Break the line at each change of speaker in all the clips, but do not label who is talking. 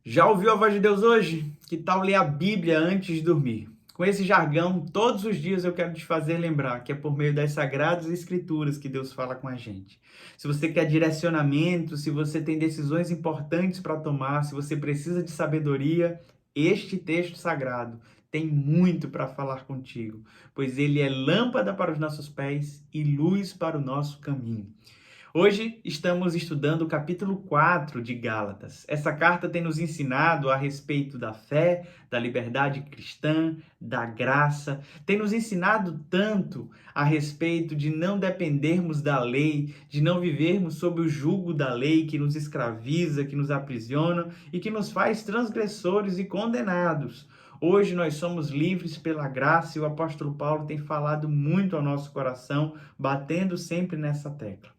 Já ouviu a voz de Deus hoje? Que tal ler a Bíblia antes de dormir? Com esse jargão, todos os dias eu quero te fazer lembrar que é por meio das Sagradas Escrituras que Deus fala com a gente. Se você quer direcionamento, se você tem decisões importantes para tomar, se você precisa de sabedoria, este texto sagrado tem muito para falar contigo, pois ele é lâmpada para os nossos pés e luz para o nosso caminho. Hoje estamos estudando o capítulo 4 de Gálatas. Essa carta tem nos ensinado a respeito da fé, da liberdade cristã, da graça. Tem nos ensinado tanto a respeito de não dependermos da lei, de não vivermos sob o jugo da lei que nos escraviza, que nos aprisiona e que nos faz transgressores e condenados. Hoje nós somos livres pela graça e o apóstolo Paulo tem falado muito ao nosso coração, batendo sempre nessa tecla.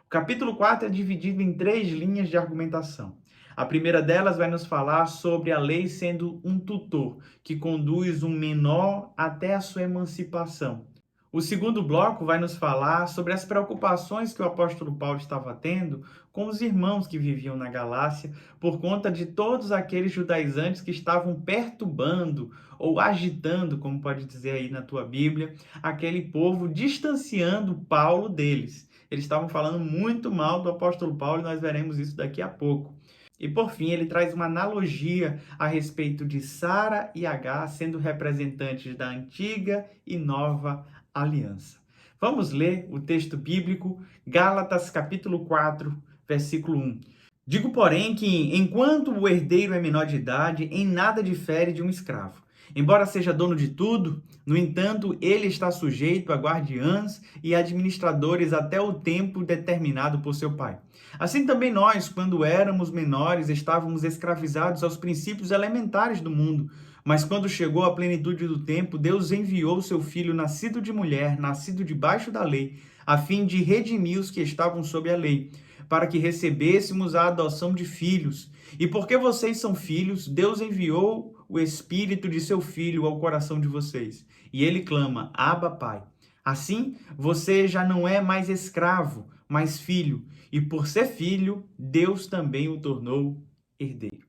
O capítulo 4 é dividido em três linhas de argumentação. A primeira delas vai nos falar sobre a lei sendo um tutor que conduz um menor até a sua emancipação. O segundo bloco vai nos falar sobre as preocupações que o apóstolo Paulo estava tendo com os irmãos que viviam na Galácia, por conta de todos aqueles judaizantes que estavam perturbando ou agitando, como pode dizer aí na tua Bíblia, aquele povo, distanciando Paulo deles. Eles estavam falando muito mal do apóstolo Paulo e nós veremos isso daqui a pouco. E por fim, ele traz uma analogia a respeito de Sara e Agar sendo representantes da antiga e nova aliança. Vamos ler o texto bíblico, Gálatas capítulo 4, versículo 1. Digo, porém, que enquanto o herdeiro é menor de idade, em nada difere de um escravo. Embora seja dono de tudo, no entanto, ele está sujeito a guardiãs e administradores até o tempo determinado por seu pai. Assim também nós, quando éramos menores, estávamos escravizados aos princípios elementares do mundo. Mas quando chegou a plenitude do tempo, Deus enviou seu filho, nascido de mulher, nascido debaixo da lei, a fim de redimir os que estavam sob a lei, para que recebêssemos a adoção de filhos. E porque vocês são filhos, Deus enviou o Espírito de seu Filho ao coração de vocês. E ele clama, Abba, Pai. Assim, você já não é mais escravo, mas filho. E por ser filho, Deus também o tornou herdeiro.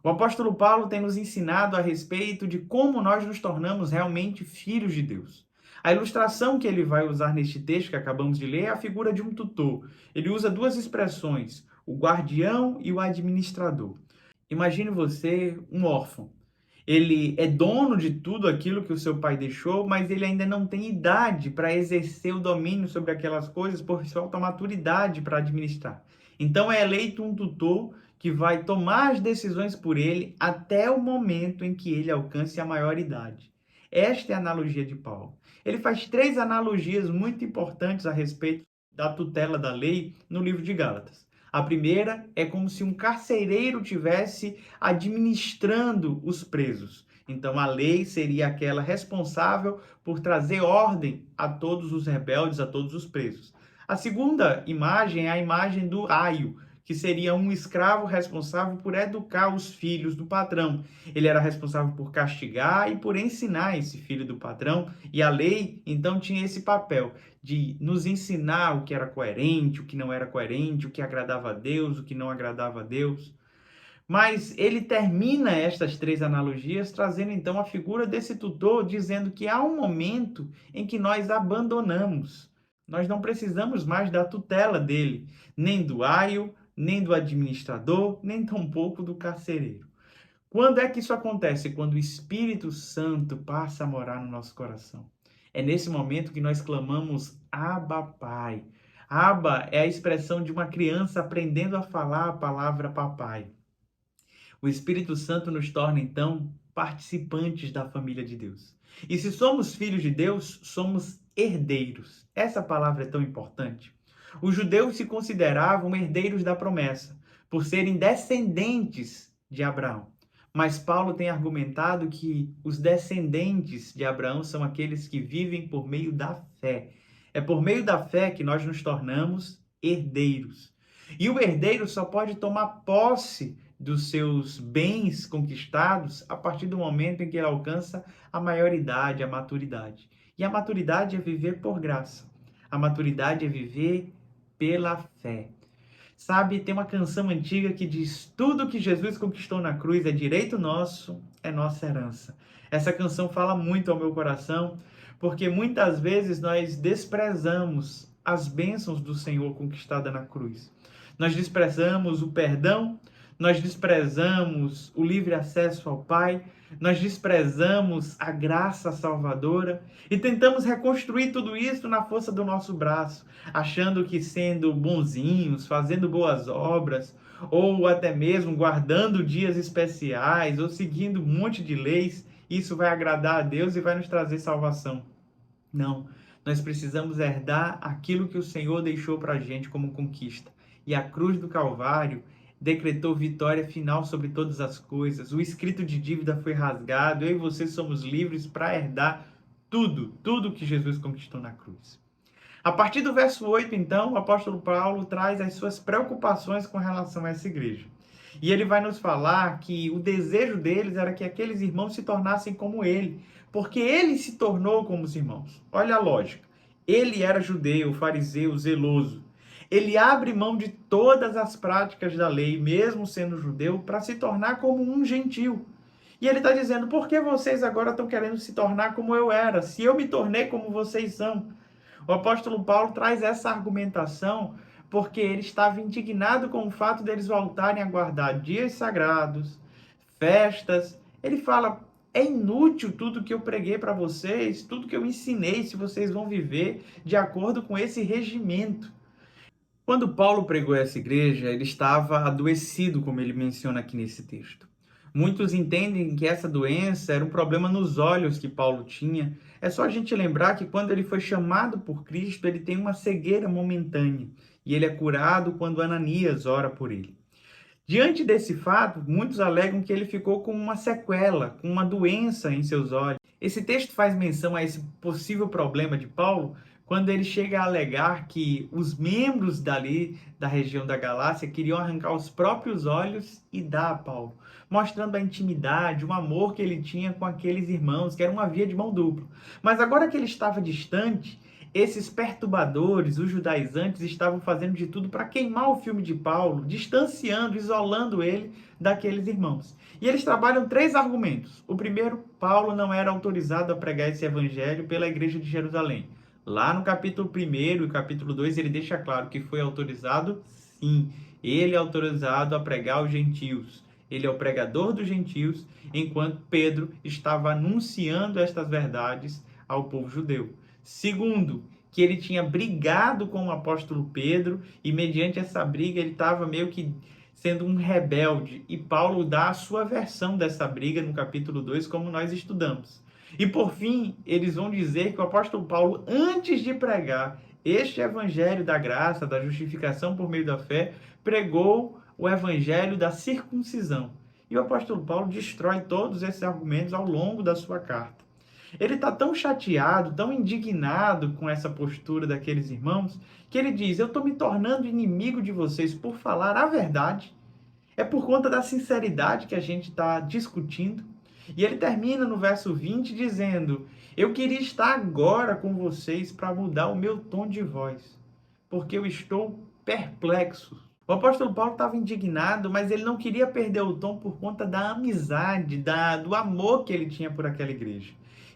O apóstolo Paulo tem nos ensinado a respeito de como nós nos tornamos realmente filhos de Deus. A ilustração que ele vai usar neste texto que acabamos de ler é a figura de um tutor. Ele usa duas expressões, o guardião e o administrador. Imagine você um órfão. Ele é dono de tudo aquilo que o seu pai deixou, mas ele ainda não tem idade para exercer o domínio sobre aquelas coisas, porque falta maturidade para administrar. Então é eleito um tutor que vai tomar as decisões por ele até o momento em que ele alcance a maioridade. Esta é a analogia de Paulo. Ele faz três analogias muito importantes a respeito da tutela da lei no livro de Gálatas. A primeira é como se um carcereiro tivesse administrando os presos. Então a lei seria aquela responsável por trazer ordem a todos os rebeldes, a todos os presos. A segunda imagem é a imagem do aio, que seria um escravo responsável por educar os filhos do patrão. Ele era responsável por castigar e por ensinar esse filho do patrão, e a lei então tinha esse papel de nos ensinar o que era coerente, o que não era coerente, o que agradava a Deus, o que não agradava a Deus. Mas ele termina estas três analogias trazendo então a figura desse tutor, dizendo que há um momento em que nós abandonamos. Nós não precisamos mais da tutela dele, nem do aio, nem do administrador, nem tampouco do carcereiro. Quando é que isso acontece? Quando o Espírito Santo passa a morar no nosso coração. É nesse momento que nós clamamos Abba, Pai. Abba é a expressão de uma criança aprendendo a falar a palavra papai. O Espírito Santo nos torna, então, participantes da família de Deus. E se somos filhos de Deus, somos herdeiros. Essa palavra é tão importante. Os judeus se consideravam herdeiros da promessa, por serem descendentes de Abraão. Mas Paulo tem argumentado que os descendentes de Abraão são aqueles que vivem por meio da fé. É por meio da fé que nós nos tornamos herdeiros. E o herdeiro só pode tomar posse dos seus bens conquistados a partir do momento em que ele alcança a maioridade, a maturidade. E a maturidade é viver por graça. A maturidade é viver pela fé. Sabe, tem uma canção antiga que diz: tudo que Jesus conquistou na cruz é direito nosso, é nossa herança. Essa canção fala muito ao meu coração, porque muitas vezes nós desprezamos as bênçãos do Senhor conquistada na cruz. Nós desprezamos o perdão, nós desprezamos o livre acesso ao Pai, nós desprezamos a graça salvadora e tentamos reconstruir tudo isso na força do nosso braço, achando que sendo bonzinhos, fazendo boas obras, ou até mesmo guardando dias especiais, ou seguindo um monte de leis, isso vai agradar a Deus e vai nos trazer salvação. Não, nós precisamos herdar aquilo que o Senhor deixou para a gente como conquista. E a cruz do Calvário decretou vitória final sobre todas as coisas. O escrito de dívida foi rasgado. Eu e você somos livres para herdar tudo que Jesus conquistou na cruz. A partir do verso 8, então, o apóstolo Paulo traz as suas preocupações com relação a essa igreja. E ele vai nos falar que o desejo deles era que aqueles irmãos se tornassem como ele, porque ele se tornou como os irmãos. Olha a lógica. Ele era judeu, fariseu, zeloso. Ele abre mão de todas as práticas da lei, mesmo sendo judeu, para se tornar como um gentil. E ele está dizendo: por que vocês agora estão querendo se tornar como eu era, se eu me tornei como vocês são? O apóstolo Paulo traz essa argumentação porque ele estava indignado com o fato deles voltarem a guardar dias sagrados, festas. Ele fala: é inútil tudo que eu preguei para vocês, tudo que eu ensinei, se vocês vão viver de acordo com esse regimento. Quando Paulo pregou essa igreja, ele estava adoecido, como ele menciona aqui nesse texto. Muitos entendem que essa doença era um problema nos olhos que Paulo tinha. É só a gente lembrar que quando ele foi chamado por Cristo, ele tem uma cegueira momentânea. E ele é curado quando Ananias ora por ele. Diante desse fato, muitos alegam que ele ficou com uma sequela, com uma doença em seus olhos. Esse texto faz menção a esse possível problema de Paulo quando ele chega a alegar que os membros dali da região da Galácia queriam arrancar os próprios olhos e dar a Paulo, mostrando a intimidade, o amor que ele tinha com aqueles irmãos, que era uma via de mão dupla. Mas agora que ele estava distante, esses perturbadores, os judaizantes, estavam fazendo de tudo para queimar o filme de Paulo, distanciando, isolando ele daqueles irmãos. E eles trabalham três argumentos. O primeiro: Paulo não era autorizado a pregar esse evangelho pela igreja de Jerusalém. Lá no capítulo 1 e capítulo 2, ele deixa claro que foi autorizado, sim. Ele é autorizado a pregar aos gentios. Ele é o pregador dos gentios, enquanto Pedro estava anunciando estas verdades ao povo judeu. Segundo, que ele tinha brigado com o apóstolo Pedro e mediante essa briga ele estava meio que sendo um rebelde. E Paulo dá a sua versão dessa briga no capítulo 2, como nós estudamos. E por fim, eles vão dizer que o apóstolo Paulo, antes de pregar este evangelho da graça, da justificação por meio da fé, pregou o evangelho da circuncisão. E o apóstolo Paulo destrói todos esses argumentos ao longo da sua carta. Ele está tão chateado, tão indignado com essa postura daqueles irmãos, que ele diz: eu estou me tornando inimigo de vocês por falar a verdade. É por conta da sinceridade que a gente está discutindo. E ele termina no verso 20 dizendo: eu queria estar agora com vocês para mudar o meu tom de voz, porque eu estou perplexo. O apóstolo Paulo estava indignado, mas ele não queria perder o tom por conta da amizade, do amor que ele tinha por aquela igreja.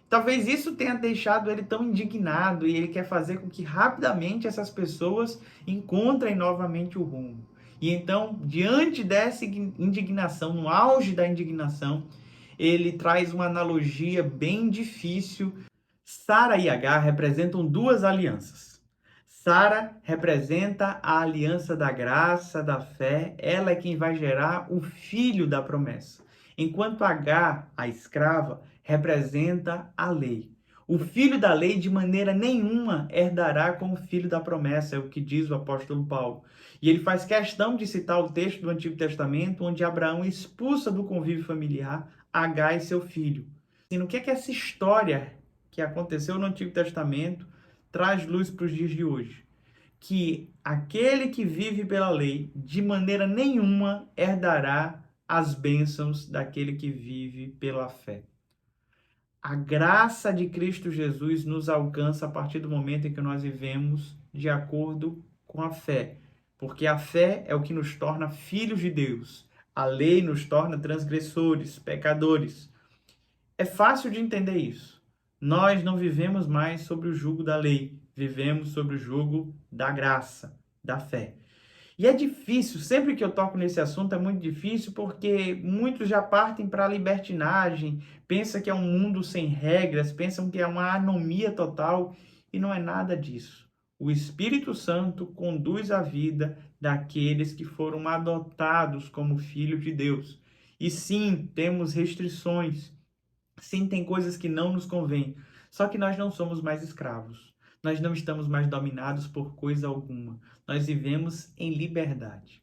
Talvez isso tenha deixado ele tão indignado e ele quer fazer com que rapidamente essas pessoas encontrem novamente o rumo. E então, diante dessa indignação, no auge da indignação, ele traz uma analogia bem difícil. Sara e Agar representam duas alianças. Sara representa a aliança da graça, da fé. Ela é quem vai gerar o filho da promessa. Enquanto Agar, a escrava, representa a lei. O filho da lei de maneira nenhuma herdará com o filho da promessa, é o que diz o apóstolo Paulo. E ele faz questão de citar o texto do Antigo Testamento, onde Abraão expulsa do convívio familiar Agar e seu filho. E no que é que essa história que aconteceu no Antigo Testamento traz luz para os dias de hoje? Que aquele que vive pela lei, de maneira nenhuma herdará as bênçãos daquele que vive pela fé. A graça de Cristo Jesus nos alcança a partir do momento em que nós vivemos de acordo com a fé. porque a fé é o que nos torna filhos de Deus. A lei nos torna transgressores, pecadores. É fácil de entender isso. Nós não vivemos mais sobre o jugo da lei, vivemos sobre o jugo da graça, da fé. E é difícil, sempre que eu toco nesse assunto é muito difícil, porque muitos já partem para a libertinagem, pensam que é um mundo sem regras, pensam que é uma anomia total, e não é nada disso. O Espírito Santo conduz a vida daqueles que foram adotados como filhos de Deus. E sim, temos restrições, sim, tem coisas que não nos convêm, só que nós não somos mais escravos. Nós não estamos mais dominados por coisa alguma. Nós vivemos em liberdade.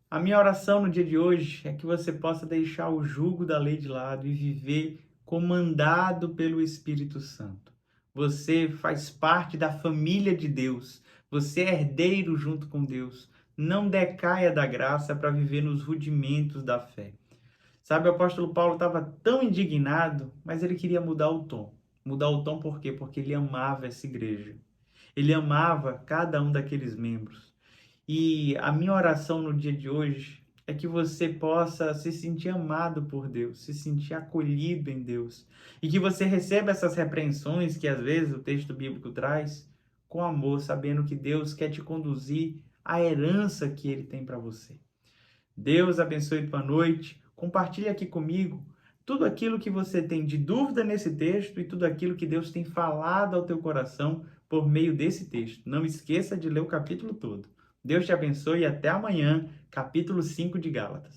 A minha oração no dia de hoje é que você possa deixar o jugo da lei de lado e viver comandado pelo Espírito Santo. Você faz parte da família de Deus. Você é herdeiro junto com Deus. Não decaia da graça para viver nos rudimentos da fé. Sabe, o apóstolo Paulo estava tão indignado, mas ele queria mudar o tom. Mudar o tom por quê? Porque ele amava essa igreja. Ele amava cada um daqueles membros. E a minha oração no dia de hoje é que você possa se sentir amado por Deus, se sentir acolhido em Deus. E que você receba essas repreensões que às vezes o texto bíblico traz com amor, sabendo que Deus quer te conduzir à herança que Ele tem para você. Deus abençoe tua noite. Compartilhe aqui comigo tudo aquilo que você tem de dúvida nesse texto e tudo aquilo que Deus tem falado ao teu coração por meio desse texto. Não esqueça de ler o capítulo todo. Deus te abençoe e até amanhã, capítulo 5 de Gálatas.